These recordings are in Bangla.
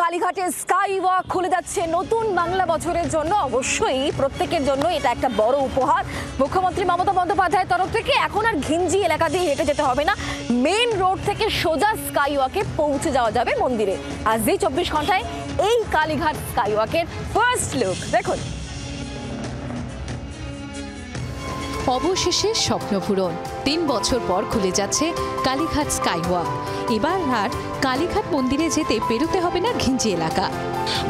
কালীঘাটে স্কাই ওয়াক খুলে যাচ্ছে নতুন বাংলা বছরের জন্য। অবশ্যই প্রত্যেকের জন্য এটা একটা বড় উপহার। মুখ্যমন্ত্রী মমতা বন্দ্যোপাধ্যায়ের তরফ থেকে এখন আর ঘিঞ্জি এলাকা দিয়ে হেঁটে যেতে হবে না, মেইন রোড থেকে সোজা স্কাই ওয়াকে পৌঁছে যাওয়া যাবে মন্দিরে। আজ এই 24 ঘন্টায় এই কালীঘাট স্কাই ওয়াকের ফার্স্ট লুক দেখুন। অবশেষে স্বপ্নপূরণ, 3 বছর পর খুলে যাচ্ছে কালীঘাট স্কাই ওয়াক। এবার আর কালীঘাট মন্দিরে যেতে পেরোতে হবে না ঘিঞ্জি এলাকা।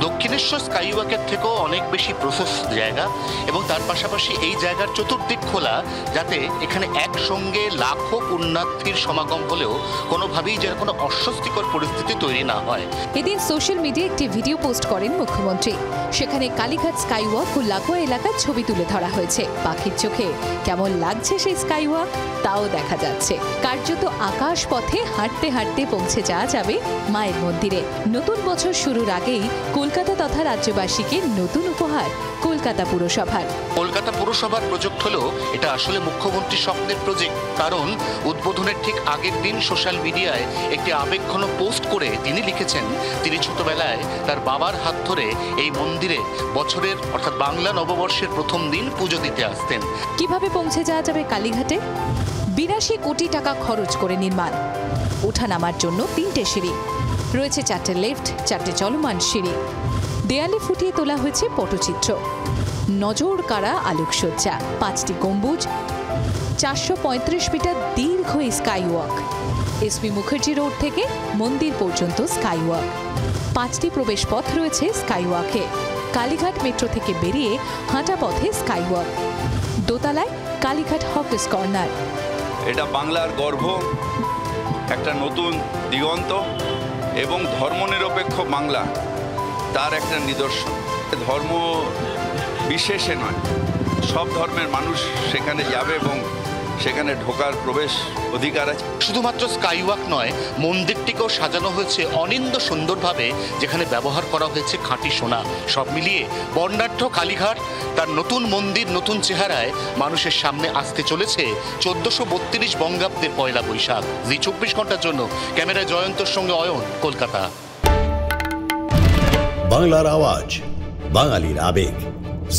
দক্ষিণেশ্বর স্কাই ওয়াকের থেকেও অনেক বেশি প্রশস্ত জায়গা এবং তার পাশাপাশি এই জায়গার চতুর্দিক খোলা, যাতে এখানে একসঙ্গে লাখো পুণ্যার্থীর সমাগম হলেও কোনোভাবেই যেন কোনো অস্বস্তিকর পরিস্থিতি তৈরি না হয়। এদিন সোশ্যাল মিডিয়ায় একটি ভিডিও পোস্ট করেন মুখ্যমন্ত্রী। সেখানে কালীঘাট স্কাই ওয়াক ও লাগোয়া এলাকার ছবি তুলে ধরা হয়েছে। পাখির চোখে কেমন লাগছে সেই স্কাই ওয়াক তাও দেখা যাচ্ছে। কার্যত আকাশ পথে হাঁটতে হাঁটতে পৌঁছে যাওয়া যাবে মায়ের মন্দিরে। নতুন বছর শুরুর আগেই কলকাতা তথা রাজ্যবাসীকে নতুন উপহার কলকাতা পুরসভার। কলকাতা পুরসভার প্রজেক্ট হলেও এটা আসলে মুখ্যমন্ত্রীর স্বপ্নের প্রজেক্ট। কারণ উদ্বোধনের ঠিক আগের দিন সোশ্যাল মিডিয়ায় একটি আবেগঘন পোস্ট করে তিনি লিখেছেন তিনি ছোটবেলায় তার বাবার হাত ধরে এই মন্দিরে বছরের অর্থাৎ বাংলা নববর্ষের প্রথম দিন পুজো দিতে আসতেন। কিভাবে পৌঁছে যাওয়া যাবে কালীঘাটে? 82 কোটি টাকা খরচ করে নির্মাণ। ওঠানামার জন্য 3টে সিঁড়ি রয়েছে, 4টে লিফট, 4টে চলমান সিঁড়ি। দেয়ালে ফুটিয়ে তোলা হয়েছে পটচিত্র, নজর কাড়া আলোকসজ্জা, 5টি গম্বুজ, 435 মিটার দীর্ঘ এই sky walk. SP Mukherjee road থেকে মন্দির পর্যন্ত স্কাই ওয়াক। 5টি প্রবেশ পথ রয়েছে স্কাই ওয়াকে। কালীঘাট মেট্রো থেকে বেরিয়ে হাঁটা পথে স্কাই ওয়াক। দোতলায় কালীঘাট হকার্স কর্নার। এটা বাংলার গর্ব, একটা নতুন দিগন্ত এবং ধর্মনিরপেক্ষ বাংলা তার একটা নিদর্শন। ধর্ম বিশেষে নয়, সব ধর্মের মানুষ সেখানে যাবে এবং সেখানে ঢোকার প্রবেশ অধিকার আছে। শুধুমাত্র স্কাই ওয়াক নয়, মন্দিরটিকেও সাজানো হয়েছে অনিন্দ সুন্দরভাবে, যেখানে ব্যবহার করা হয়েছে খাঁটি সোনা। সব মিলিয়ে বর্ণাঢ্য কালীঘাট তার নতুন মন্দির নতুন চেহারায় মানুষের সামনে আসতে চলেছে 1432 বঙ্গাব্দের পয়লা বৈশাখ। জি 24 ঘন্টার জন্য ক্যামেরায় জয়ন্তর সঙ্গে অয়ন, কলকাতা। বাংলার আওয়াজ, বাঙালির আবেগ,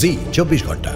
জি 24 ঘন্টা।